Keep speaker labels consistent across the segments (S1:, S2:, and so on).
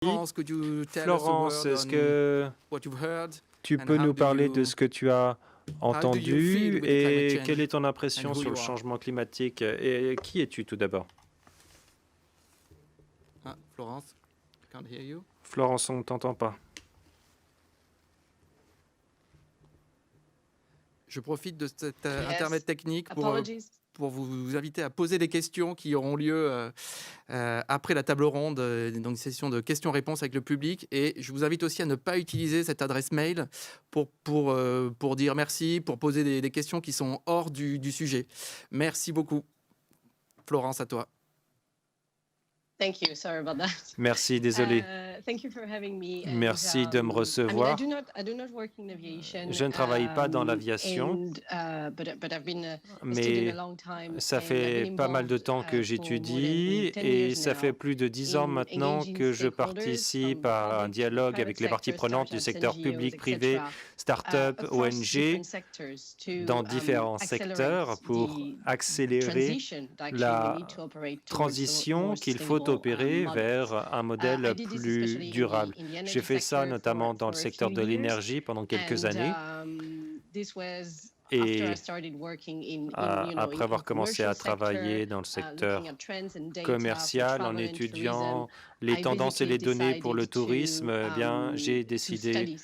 S1: Florence, est-ce que tu peux nous parler de ce que tu as entendu et quelle est ton impression sur le changement climatique et qui es-tu tout d'abord? Florence, on ne t'entend pas.
S2: Je profite de cet intermède technique pour vous inviter à poser des questions qui auront lieu après la table ronde, donc une session de questions-réponses avec le public. Et je vous invite aussi à ne pas utiliser cette adresse mail pour dire merci, pour poser des questions qui sont hors du sujet. Merci beaucoup. Florence, à toi.
S1: Merci, désolé. Merci de me recevoir. Je ne travaille pas dans l'aviation, mais ça fait pas mal de temps que j'étudie et ça fait plus de 10 ans maintenant que je participe à un dialogue avec les parties prenantes du secteur public, privé, start-up, ONG, dans différents secteurs pour accélérer la transition qu'il faut opérer vers un modèle plus durable. J'ai fait ça notamment dans le secteur de l'énergie pendant quelques années. Et après avoir commencé à travailler dans le secteur commercial en étudiant les tendances et les données pour le tourisme, eh bien, j'ai décidé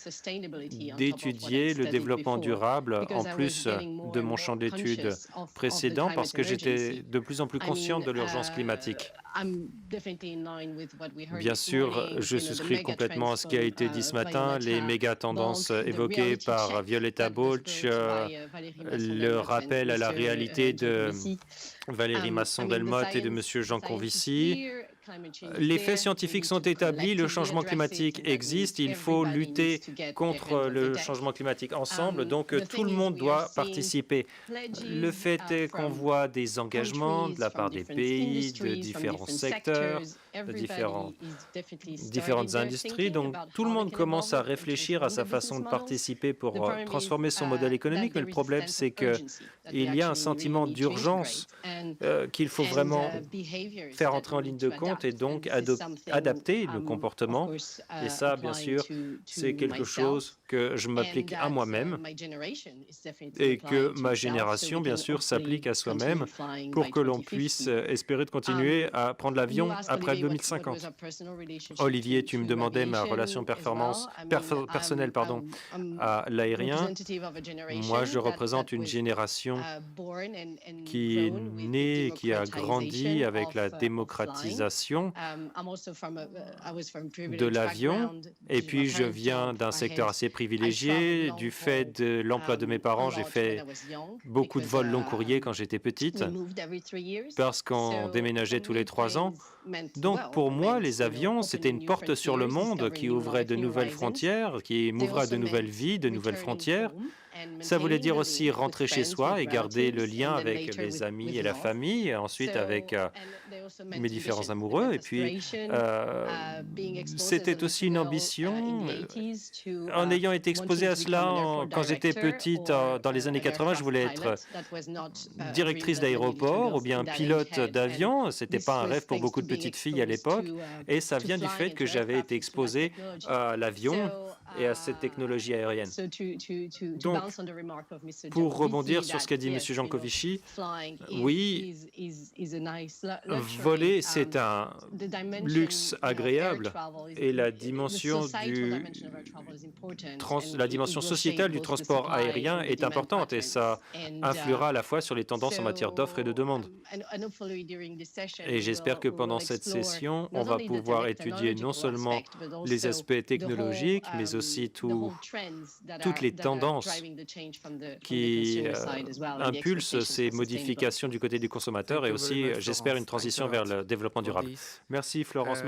S1: d'étudier le développement durable en plus de mon champ d'études précédent parce que j'étais de plus en plus conscient de l'urgence climatique. Bien sûr, je souscris complètement à ce qui a été dit ce matin, les méga-tendances évoquées par Violeta Bulc, le rappel à la réalité de Valérie Masson-Delmotte et de M. Jancovici. Les faits scientifiques sont établis, le changement climatique existe, il faut lutter contre le changement climatique ensemble, donc tout le monde doit participer. Le fait est qu'on voit des engagements de la part des pays, de différents secteurs, de différentes industries, donc tout le monde commence à réfléchir à sa façon de participer pour transformer son modèle économique, mais le problème c'est qu'il y a un sentiment d'urgence qu'il faut vraiment faire entrer en ligne de compte et donc adapter le comportement. Et ça, bien sûr, c'est quelque chose que je m'applique à moi-même et que ma génération, bien sûr, s'applique à soi-même pour que l'on puisse espérer de continuer à prendre l'avion après 2050. Olivier, tu me demandais ma relation personnelle à l'aérien. Moi, je représente une génération qui est née, qui a grandi avec la démocratisation de l'avion. Et puis, je viens d'un secteur assez privilégié. Du fait de l'emploi de mes parents, j'ai fait beaucoup de vols long courriers quand j'étais petite, parce qu'on déménageait tous les 3 ans. Donc, pour moi, les avions, c'était une porte sur le monde qui ouvrait de nouvelles frontières, qui m'ouvrait de nouvelles vies, de nouvelles frontières. Ça voulait dire aussi rentrer chez soi et garder le lien avec les amis et la famille, et ensuite avec mes différents amoureux. Et puis, c'était aussi une ambition. En ayant été exposée à cela quand j'étais petite, dans les années 80, je voulais être directrice d'aéroport ou bien pilote d'avion. Ce n'était pas un rêve pour beaucoup de petites filles à l'époque. Et ça vient du fait que j'avais été exposée à l'avion et à cette technologie aérienne. Donc, pour rebondir sur ce qu'a dit M. Jancovici, oui, voler, c'est un luxe agréable et la dimension sociétale du transport aérien est importante et ça influera à la fois sur les tendances en matière d'offres et de demande. Et j'espère que pendant cette session, on va pouvoir étudier non seulement les aspects technologiques, mais aussi toutes les tendances qui impulsent ces modifications du côté du consommateur et aussi, j'espère, une transition vers le développement durable. Merci Florence.